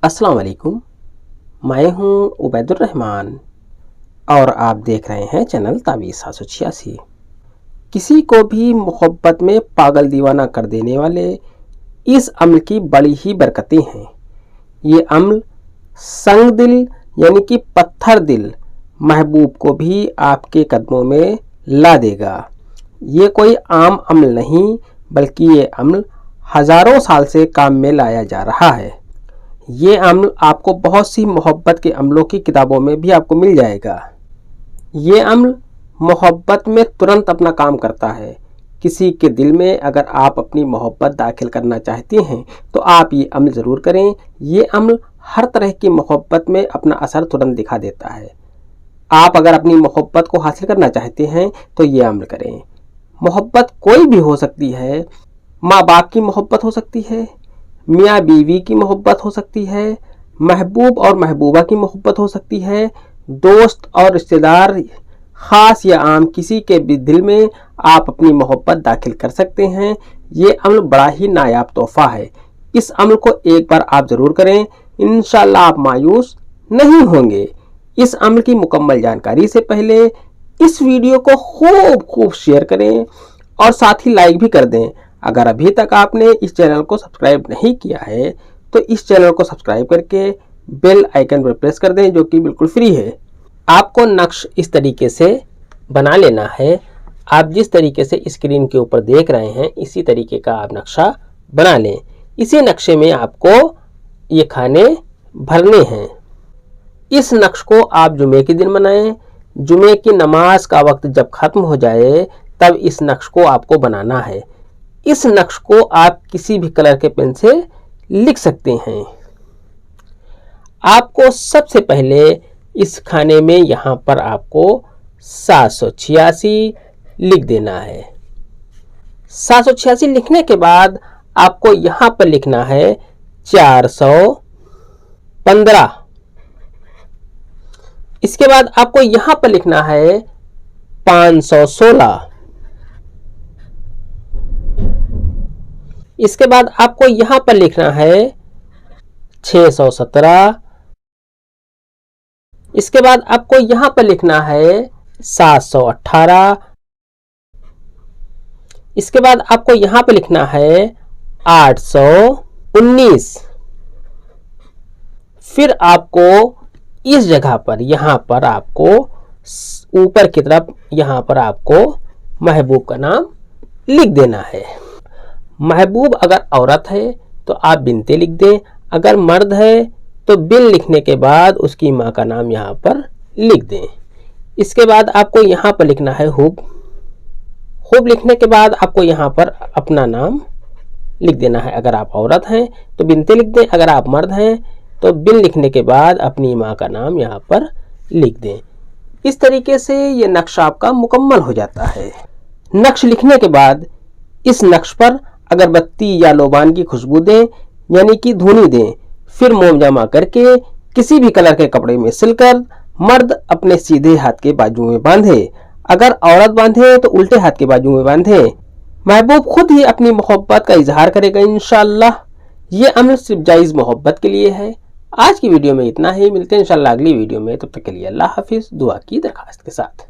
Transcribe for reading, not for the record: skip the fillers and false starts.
السلام علیکم، میں ہوں عبید الرحمن اور آپ دیکھ رہے ہیں چینل تعویذ 786۔ کسی کو بھی محبت میں پاگل دیوانہ کر دینے والے اس عمل کی بڑی ہی برکتیں ہیں۔ یہ عمل سنگ دل یعنی کہ پتھر دل محبوب کو بھی آپ کے قدموں میں لا دے گا۔ یہ کوئی عام عمل نہیں بلکہ یہ عمل ہزاروں سال سے کام میں لایا جا رہا ہے۔ یہ عمل آپ کو بہت سی محبت کے عملوں کی کتابوں میں بھی آپ کو مل جائے گا۔ یہ عمل محبت میں ترنت اپنا کام کرتا ہے۔ کسی کے دل میں اگر آپ اپنی محبت داخل کرنا چاہتے ہیں تو آپ یہ عمل ضرور کریں۔ یہ عمل ہر طرح کی محبت میں اپنا اثر ترنت دکھا دیتا ہے۔ آپ اگر اپنی محبت کو حاصل کرنا چاہتے ہیں تو یہ عمل کریں۔ محبت کوئی بھی ہو سکتی ہے، ماں باپ کی محبت ہو سکتی ہے، میاں بیوی کی محبت ہو سکتی ہے، محبوب اور محبوبہ کی محبت ہو سکتی ہے، دوست اور رشتہ دار خاص یا عام کسی کے بھی دل میں آپ اپنی محبت داخل کر سکتے ہیں۔ یہ عمل بڑا ہی نایاب تحفہ ہے۔ اس عمل کو ایک بار آپ ضرور کریں، انشاءاللہ آپ مایوس نہیں ہوں گے۔ اس عمل کی مکمل جانکاری سے پہلے اس ویڈیو کو خوب شیئر کریں اور ساتھ ہی لائک بھی کر دیں۔ اگر ابھی تک آپ نے اس چینل کو سبسکرائب نہیں کیا ہے تو اس چینل کو سبسکرائب کر کے بیل آئیکن پر پریس کر دیں جو کہ بالکل فری ہے۔ آپ کو نقش اس طریقے سے بنا لینا ہے۔ آپ جس طریقے سے اسکرین کے اوپر دیکھ رہے ہیں اسی طریقے کا آپ نقشہ بنا لیں۔ اسی نقشے میں آپ کو یہ کھانے بھرنے ہیں۔ اس نقش کو آپ جمعے کے دن بنائیں۔ جمعے کی نماز کا وقت جب ختم ہو جائے تب اس نقش کو آپ کو بنانا ہے۔ اس نقش کو آپ کسی بھی کلر کے پین سے لکھ سکتے ہیں۔ آپ کو سب سے پہلے اس کھانے میں یہاں پر آپ کو 786 لکھ دینا ہے۔ 786 لکھنے کے بعد آپ کو یہاں پر لکھنا ہے 415۔ اس کے بعد آپ کو یہاں پر لکھنا ہے 516۔ اس کے بعد آپ کو یہاں پر لکھنا ہے 617۔ اس کے بعد آپ کو یہاں پر لکھنا ہے 718۔ اس کے بعد آپ کو یہاں پر لکھنا ہے 819۔ پھر آپ کو اس جگہ پر یہاں پر آپ کو اوپر کی طرف یہاں پر آپ کو محبوب کا نام لکھ دینا ہے۔ محبوب اگر عورت ہے تو آپ بنتے لکھ دیں، اگر مرد ہے تو بن لکھنے کے بعد اس کی ماں کا نام یہاں پر لکھ دیں۔ اس کے بعد آپ کو یہاں پر لکھنا ہے حب۔ حب لکھنے کے بعد آپ کو یہاں پر اپنا نام لکھ دینا ہے۔ اگر آپ عورت ہیں تو بنتے لکھ دیں، اگر آپ مرد ہیں تو بن لکھنے کے بعد اپنی ماں کا نام یہاں پر لکھ دیں۔ اس طریقے سے یہ نقش آپ کا مکمل ہو جاتا ہے۔ نقش لکھنے کے بعد اس نقش پر اگربتی یا لوبان کی خوشبو دیں یعنی کہ دھونی دیں، پھر موم جمع کر کے کسی بھی کلر کے کپڑے میں سل کر مرد اپنے سیدھے ہاتھ کے بازو میں باندھے، اگر عورت باندھے تو الٹے ہاتھ کے بازو میں باندھے۔ محبوب خود ہی اپنی محبت کا اظہار کرے گا انشاءاللہ۔ یہ عمل صرف جائز محبت کے لیے ہے۔ آج کی ویڈیو میں اتنا ہی، ملتے ہیں انشاءاللہ اگلی ویڈیو میں، تب تک کے لیے اللہ حافظ، دعا کی درخواست کے ساتھ۔